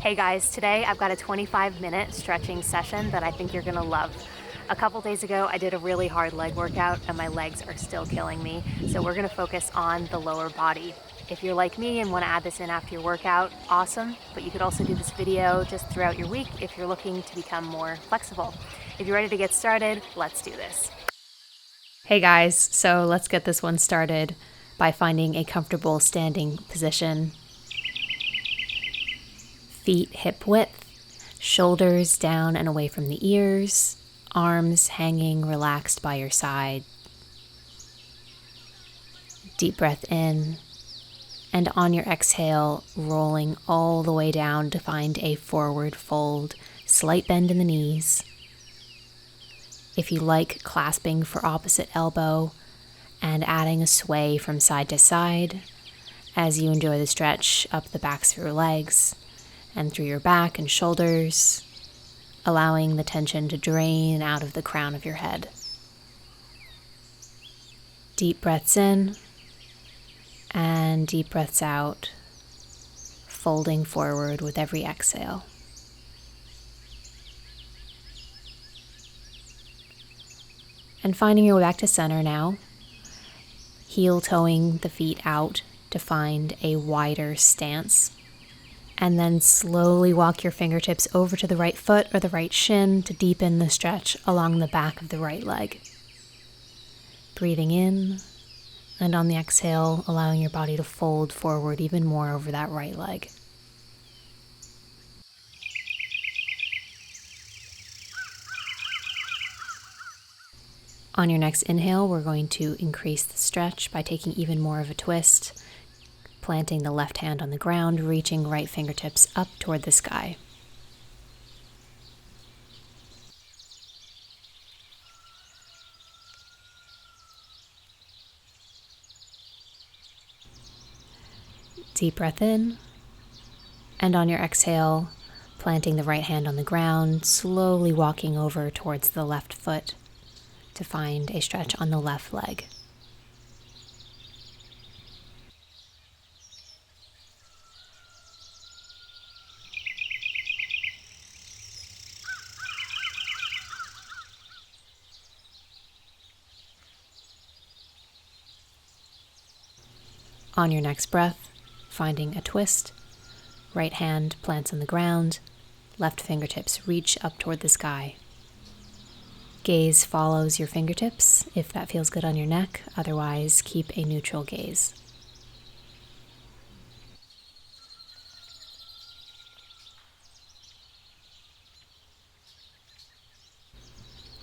Hey guys, today I've got a 25-minute stretching session that I think you're gonna love. A couple days ago, I did a really hard leg workout and my legs are still killing me, so we're gonna focus on the lower body. If you're like me and wanna add this in after your workout, awesome, but you could also do this video just throughout your week if you're looking to become more flexible. If you're ready to get started, let's do this. Hey guys, so let's get this one started by finding a comfortable standing position. Feet hip width, shoulders down and away from the ears, arms hanging relaxed by your side. Deep breath in, and on your exhale, rolling all the way down to find a forward fold, slight bend in the knees. If you like, clasping for opposite elbow and adding a sway from side to side as you enjoy the stretch up the backs of your legs and through your back and shoulders, allowing the tension to drain out of the crown of your head. Deep breaths in and deep breaths out, folding forward with every exhale. And finding your way back to center now, heel toeing the feet out to find a wider stance. And then slowly walk your fingertips over to the right foot or the right shin to deepen the stretch along the back of the right leg. Breathing in, and on the exhale, allowing your body to fold forward even more over that right leg. On your next inhale, we're going to increase the stretch by taking even more of a twist, planting the left hand on the ground, reaching right fingertips up toward the sky. Deep breath in, and on your exhale, planting the right hand on the ground, slowly walking over towards the left foot to find a stretch on the left leg. On your next breath, finding a twist, right hand plants on the ground, left fingertips reach up toward the sky. Gaze follows your fingertips if that feels good on your neck, otherwise keep a neutral gaze.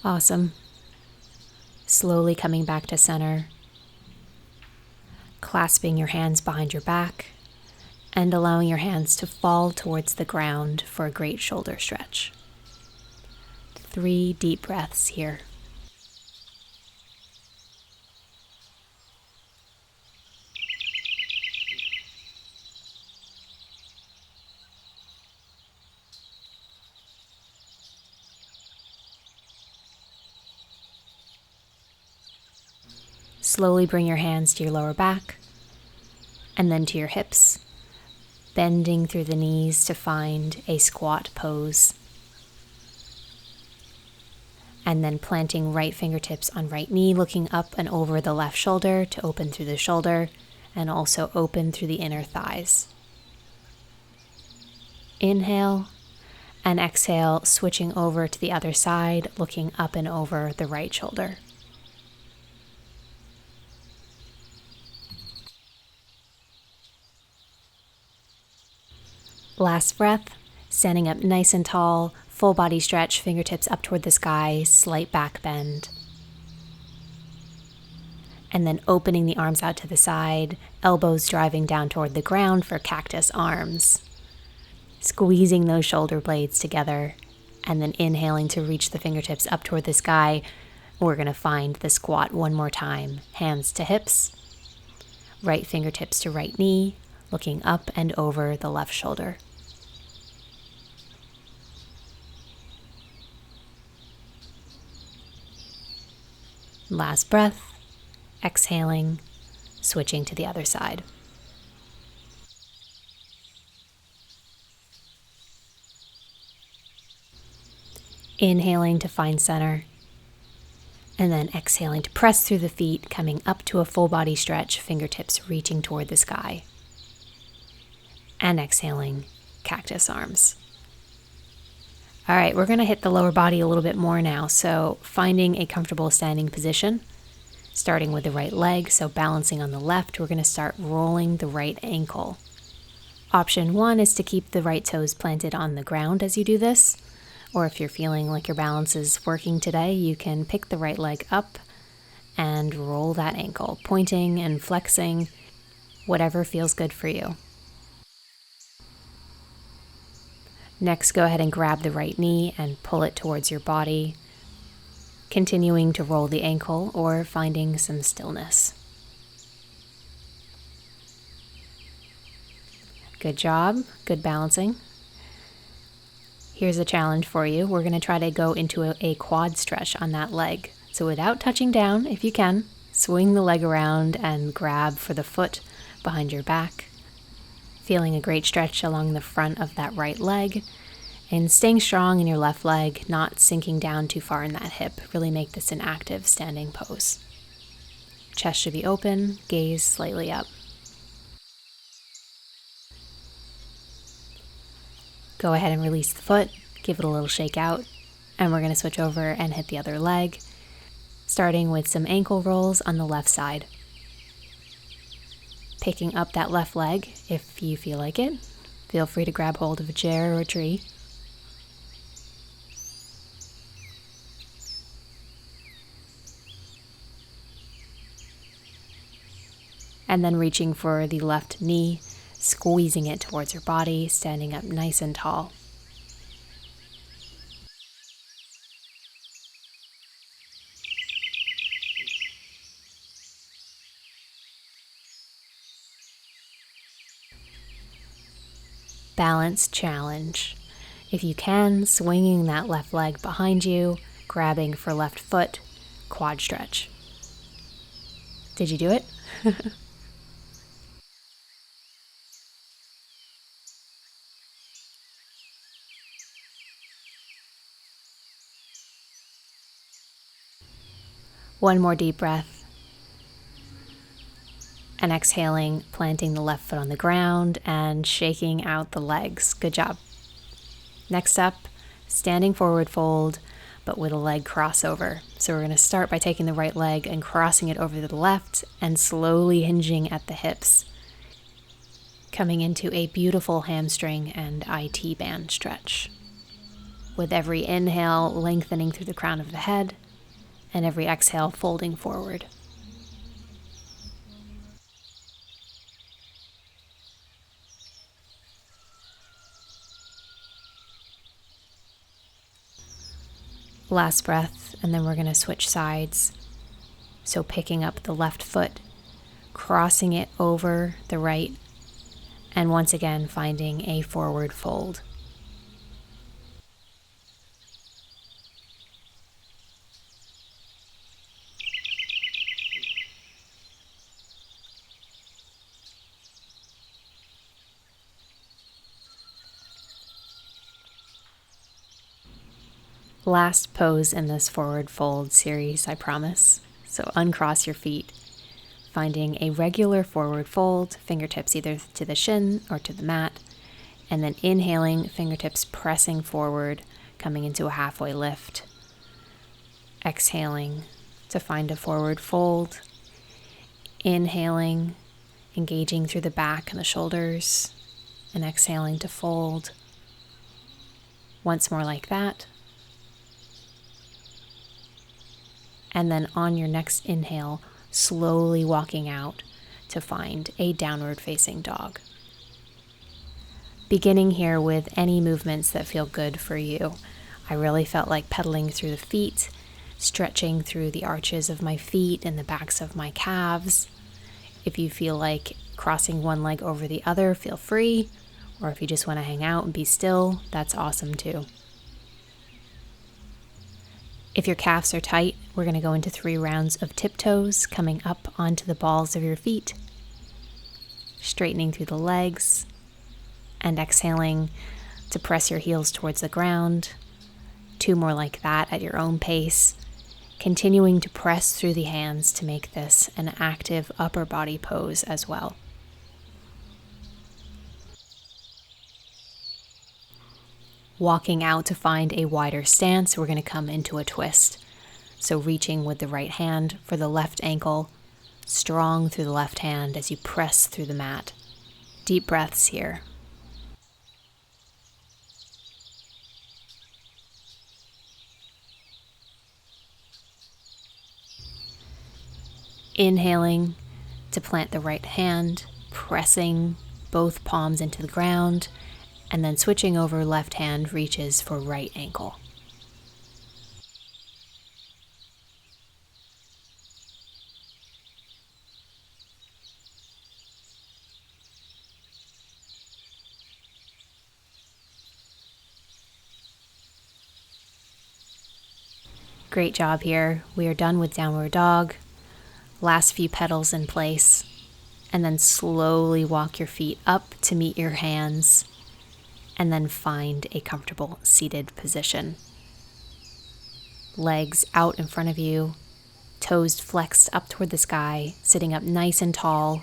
Awesome. Slowly coming back to center, clasping your hands behind your back, and allowing your hands to fall towards the ground for a great shoulder stretch. 3 deep breaths here. Slowly bring your hands to your lower back and then to your hips, bending through the knees to find a squat pose. And then planting right fingertips on right knee, looking up and over the left shoulder to open through the shoulder and also open through the inner thighs. Inhale and exhale, switching over to the other side, looking up and over the right shoulder. Last breath, standing up nice and tall, full body stretch, fingertips up toward the sky, slight back bend. And then opening the arms out to the side, elbows driving down toward the ground for cactus arms. Squeezing those shoulder blades together, and then inhaling to reach the fingertips up toward the sky. We're going to find the squat one more time. Hands to hips, right fingertips to right knee, looking up and over the left shoulder. Last breath, exhaling, switching to the other side. Inhaling to find center, and then exhaling to press through the feet, coming up to a full body stretch, fingertips reaching toward the sky. And exhaling, cactus arms. All right, we're going to hit the lower body a little bit more now. So finding a comfortable standing position, starting with the right leg. So balancing on the left, we're going to start rolling the right ankle. Option 1 is to keep the right toes planted on the ground as you do this. Or if you're feeling like your balance is working today, you can pick the right leg up and roll that ankle, pointing and flexing, whatever feels good for you. Next, go ahead and grab the right knee and pull it towards your body, continuing to roll the ankle or finding some stillness. Good job, good balancing. Here's a challenge for you. We're going to try to go into a quad stretch on that leg. So without touching down, if you can, swing the leg around and grab for the foot behind your back. Feeling a great stretch along the front of that right leg and staying strong in your left leg, not sinking down too far in that hip. Really make this an active standing pose. Chest should be open, gaze slightly up. Go ahead and release the foot, give it a little shake out, and we're going to switch over and hit the other leg, starting with some ankle rolls on the left side. Picking up that left leg if you feel like it. Feel free to grab hold of a chair or a tree. And then reaching for the left knee, squeezing it towards your body, standing up nice and tall. Balance challenge. If you can, swinging that left leg behind you, grabbing for left foot, quad stretch. Did you do it? One more deep breath. And exhaling, planting the left foot on the ground and shaking out the legs. Good job. Next up, standing forward fold, but with a leg crossover. So we're going to start by taking the right leg and crossing it over to the left and slowly hinging at the hips. Coming into a beautiful hamstring and IT band stretch. With every inhale, lengthening through the crown of the head, and every exhale, folding forward. Last breath, and then we're going to switch sides. So picking up the left foot, crossing it over the right, and once again finding a forward fold. Last pose in this forward fold series, I promise. So uncross your feet, finding a regular forward fold, fingertips either to the shin or to the mat, and then inhaling, fingertips pressing forward, coming into a halfway lift. Exhaling to find a forward fold. Inhaling, engaging through the back and the shoulders, and exhaling to fold. Once more like that. And then on your next inhale, slowly walking out to find a downward facing dog. Beginning here with any movements that feel good for you. I really felt like pedaling through the feet, stretching through the arches of my feet and the backs of my calves. If you feel like crossing one leg over the other, feel free. Or if you just want to hang out and be still, that's awesome too. If your calves are tight, we're going to go into 3 rounds of tiptoes, coming up onto the balls of your feet, straightening through the legs, and exhaling to press your heels towards the ground, 2 more like that at your own pace, continuing to press through the hands to make this an active upper body pose as well. Walking out to find a wider stance, we're going to come into a twist. So reaching with the right hand for the left ankle, strong through the left hand as you press through the mat. Deep breaths here. Inhaling to plant the right hand, pressing both palms into the ground, and then switching over, left hand reaches for right ankle. Great job here. We are done with downward dog. Last few petals in place, and then slowly walk your feet up to meet your hands, and then find a comfortable seated position. Legs out in front of you, toes flexed up toward the sky, sitting up nice and tall,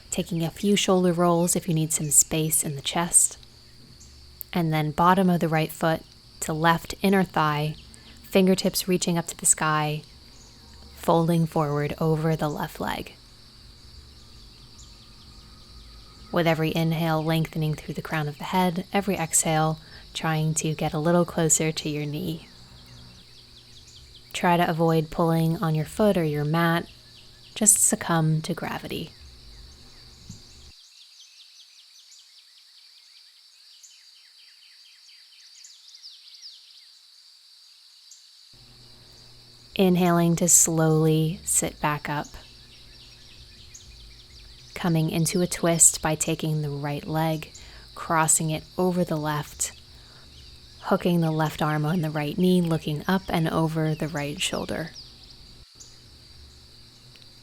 taking a few shoulder rolls if you need some space in the chest, and then bottom of the right foot to left inner thigh, fingertips reaching up to the sky, folding forward over the left leg. With every inhale, lengthening through the crown of the head, every exhale, trying to get a little closer to your knee. Try to avoid pulling on your foot or your mat, just succumb to gravity. Inhaling to slowly sit back up. Coming into a twist by taking the right leg, crossing it over the left, hooking the left arm on the right knee, looking up and over the right shoulder.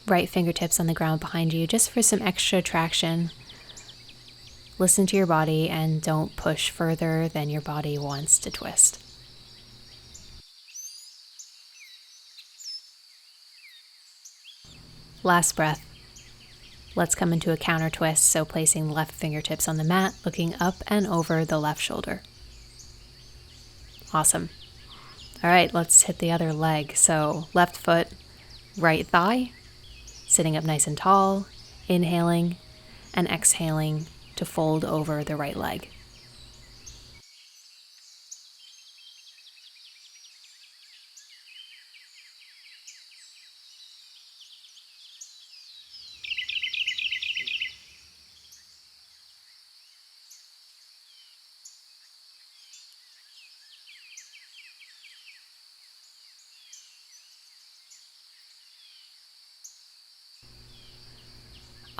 Right fingertips on the ground behind you, just for some extra traction. Listen to your body and don't push further than your body wants to twist. Last breath. Let's come into a counter twist, so placing the left fingertips on the mat, looking up and over the left shoulder. Awesome. All right, let's hit the other leg. So left foot, right thigh, sitting up nice and tall, inhaling and exhaling to fold over the right leg.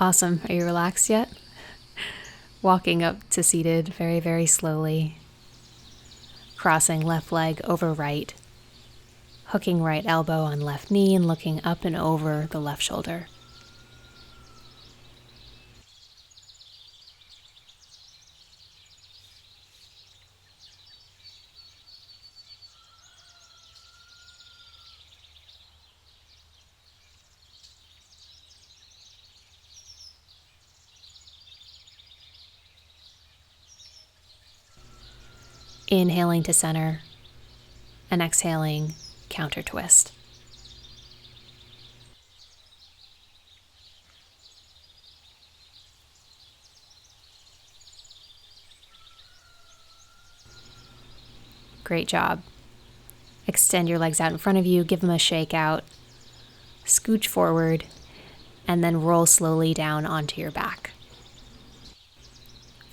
Awesome. Are you relaxed yet? Walking up to seated very, very slowly. Crossing left leg over right. Hooking right elbow on left knee and looking up and over the left shoulder. Inhaling to center and exhaling, counter twist. Great job. Extend your legs out in front of you, give them a shake out, scooch forward, and then roll slowly down onto your back.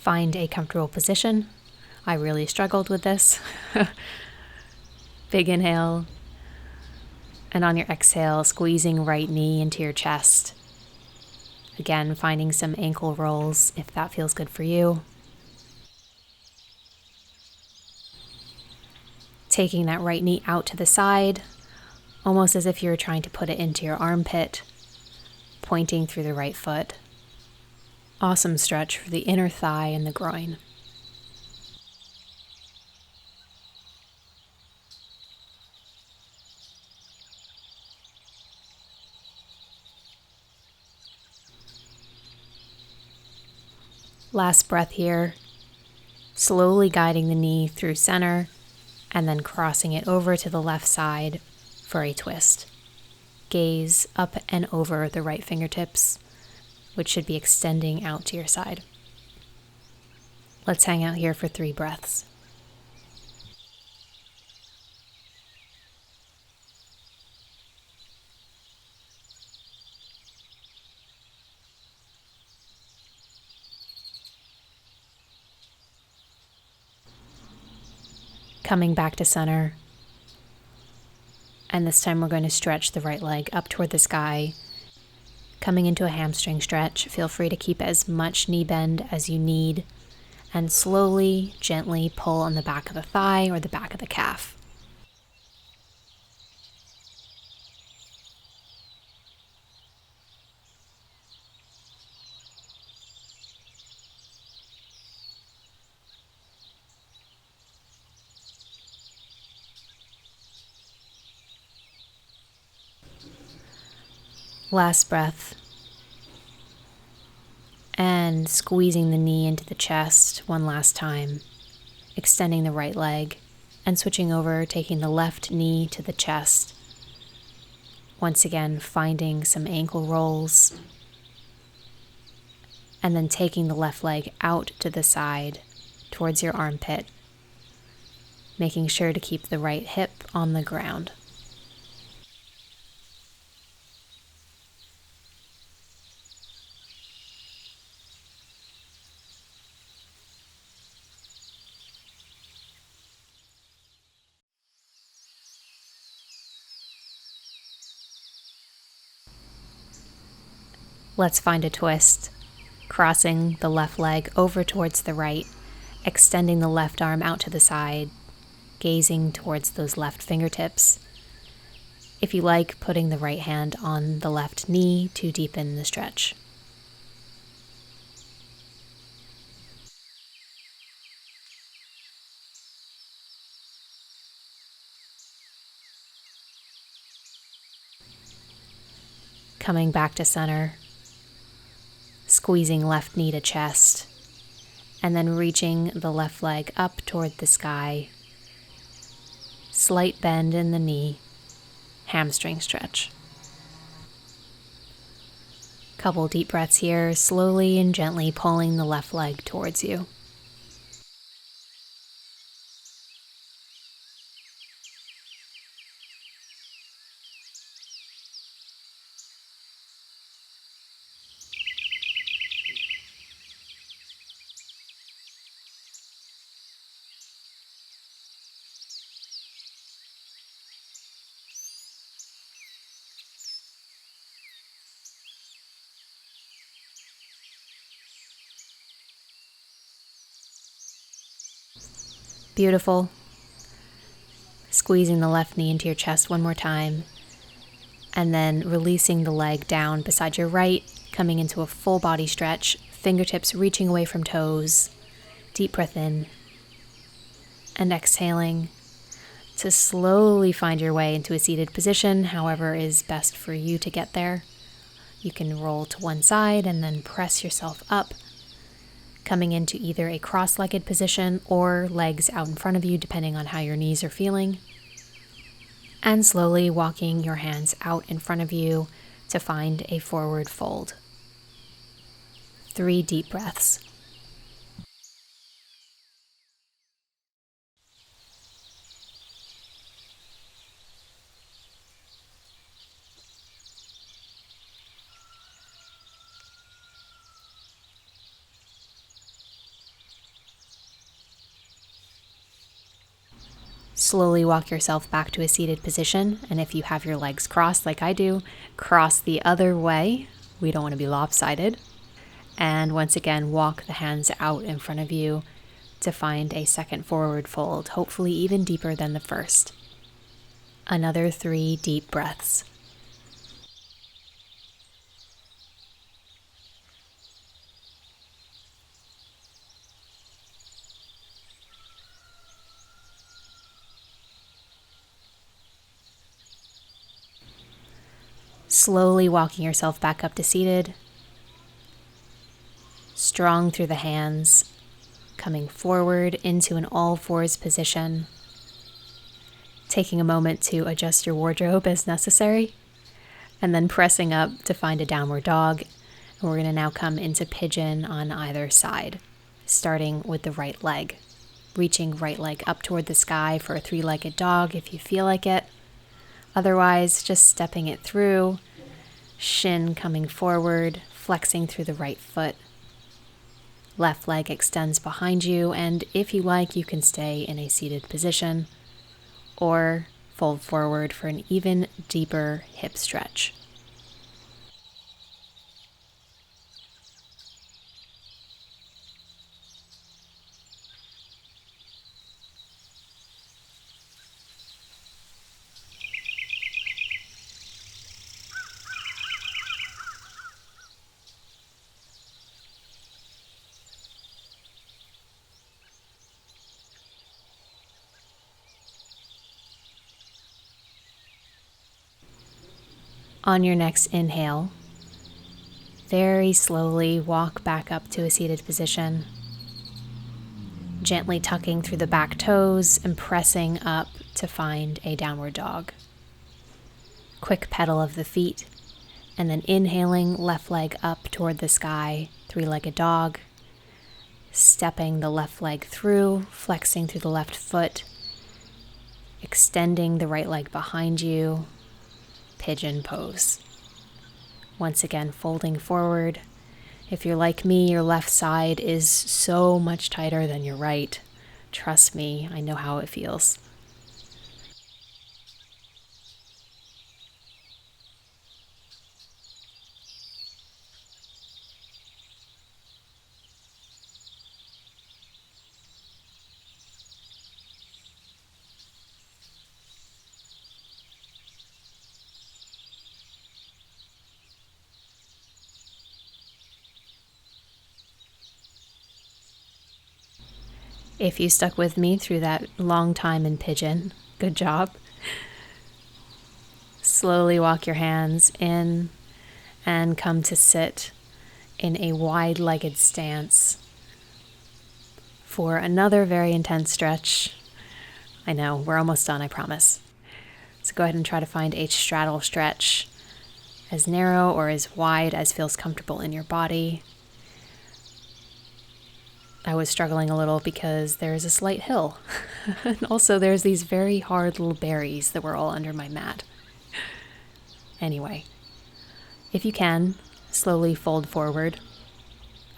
Find a comfortable position. I really struggled with this. Big inhale. And on your exhale, squeezing right knee into your chest. Again, finding some ankle rolls if that feels good for you. Taking that right knee out to the side, almost as if you're trying to put it into your armpit, pointing through the right foot. Awesome stretch for the inner thigh and the groin. Last breath here, slowly guiding the knee through center and then crossing it over to the left side for a twist. Gaze up and over the right fingertips, which should be extending out to your side. Let's hang out here for 3 breaths. Coming back to center. And this time we're going to stretch the right leg up toward the sky. Coming into a hamstring stretch, feel free to keep as much knee bend as you need and slowly, gently pull on the back of the thigh or the back of the calf. Last breath. And squeezing the knee into the chest one last time, extending the right leg and switching over, taking the left knee to the chest. Once again, finding some ankle rolls and then taking the left leg out to the side towards your armpit, making sure to keep the right hip on the ground. Let's find a twist, crossing the left leg over towards the right, extending the left arm out to the side, gazing towards those left fingertips. If you like, putting the right hand on the left knee to deepen the stretch. Coming back to center, squeezing left knee to chest, and then reaching the left leg up toward the sky. Slight bend in the knee, hamstring stretch. Couple deep breaths here, slowly and gently pulling the left leg towards you. Beautiful. Squeezing the left knee into your chest one more time, and then releasing the leg down beside your right, coming into a full body stretch, fingertips reaching away from toes. Deep breath in, and exhaling to slowly find your way into a seated position, however is best for you to get there. You can roll to one side and then press yourself up, coming into either a cross-legged position or legs out in front of you, depending on how your knees are feeling. And slowly walking your hands out in front of you to find a forward fold. 3 deep breaths. Slowly walk yourself back to a seated position, and if you have your legs crossed like I do, cross the other way. We don't want to be lopsided. And once again, walk the hands out in front of you to find a second forward fold, hopefully even deeper than the first. Another 3 deep breaths. Slowly walking yourself back up to seated. strong through the hands, coming forward into an all-fours position, taking a moment to adjust your wardrobe as necessary, and then pressing up to find a downward dog. And we're going to now come into pigeon on either side, starting with the right leg. Reaching right leg up toward the sky for a three-legged dog if you feel like it. Otherwise, just stepping it through, shin coming forward, flexing through the right foot. Left leg extends behind you, and if you like, you can stay in a seated position or fold forward for an even deeper hip stretch. On your next inhale, very slowly walk back up to a seated position, gently tucking through the back toes and pressing up to find a downward dog. Quick pedal of the feet, and then inhaling, left leg up toward the sky, three-legged dog, stepping the left leg through, flexing through the left foot, extending the right leg behind you, pigeon pose. Once again, folding forward. If you're like me, your left side is so much tighter than your right. Trust me, I know how it feels. If you stuck with me through that long time in pigeon, good job. Slowly walk your hands in and come to sit in a wide-legged stance for another very intense stretch. I know, we're almost done, I promise. So go ahead and try to find a straddle stretch, as narrow or as wide as feels comfortable in your body. I was struggling a little because there's a slight hill. And also there's these very hard little berries that were all under my mat. Anyway, if you can, slowly fold forward.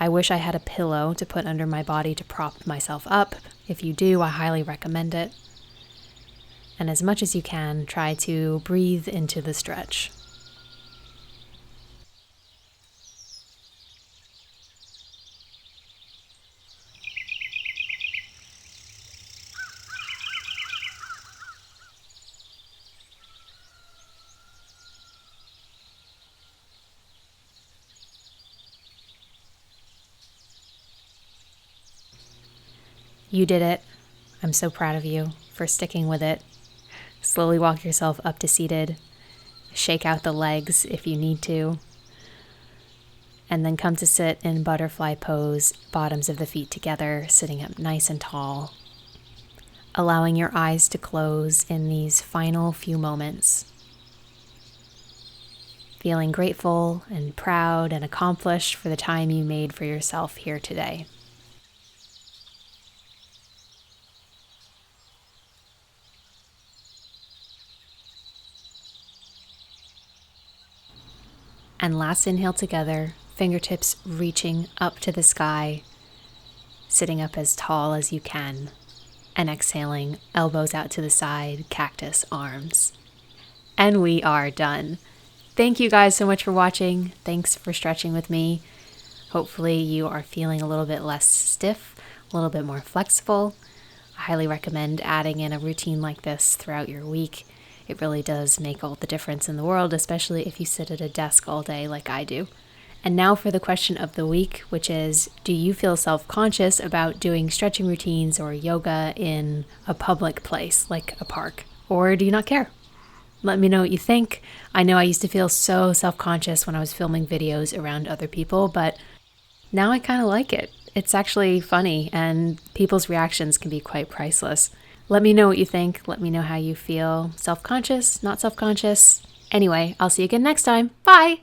I wish I had a pillow to put under my body to prop myself up. If you do, I highly recommend it. And as much as you can, try to breathe into the stretch. You did it. I'm so proud of you for sticking with it. Slowly walk yourself up to seated. Shake out the legs if you need to. And then come to sit in butterfly pose, bottoms of the feet together, sitting up nice and tall. Allowing your eyes to close in these final few moments. Feeling grateful and proud and accomplished for the time you made for yourself here today. And last inhale together, fingertips reaching up to the sky, sitting up as tall as you can, and exhaling, elbows out to the side, cactus arms. And we are done. Thank you guys so much for watching. Thanks for stretching with me. Hopefully you are feeling a little bit less stiff, a little bit more flexible. I highly recommend adding in a routine like this throughout your week. It really does make all the difference in the world, especially if you sit at a desk all day like I do. And now for the question of the week, which is, do you feel self-conscious about doing stretching routines or yoga in a public place like a park? Or do you not care? Let me know what you think. I know I used to feel so self-conscious when I was filming videos around other people, but Now I kind of like it. It's actually funny, and people's reactions can be quite priceless. Let me know what you think. Let me know how you feel. Self-conscious, not self-conscious. Anyway, I'll see you again next time. Bye!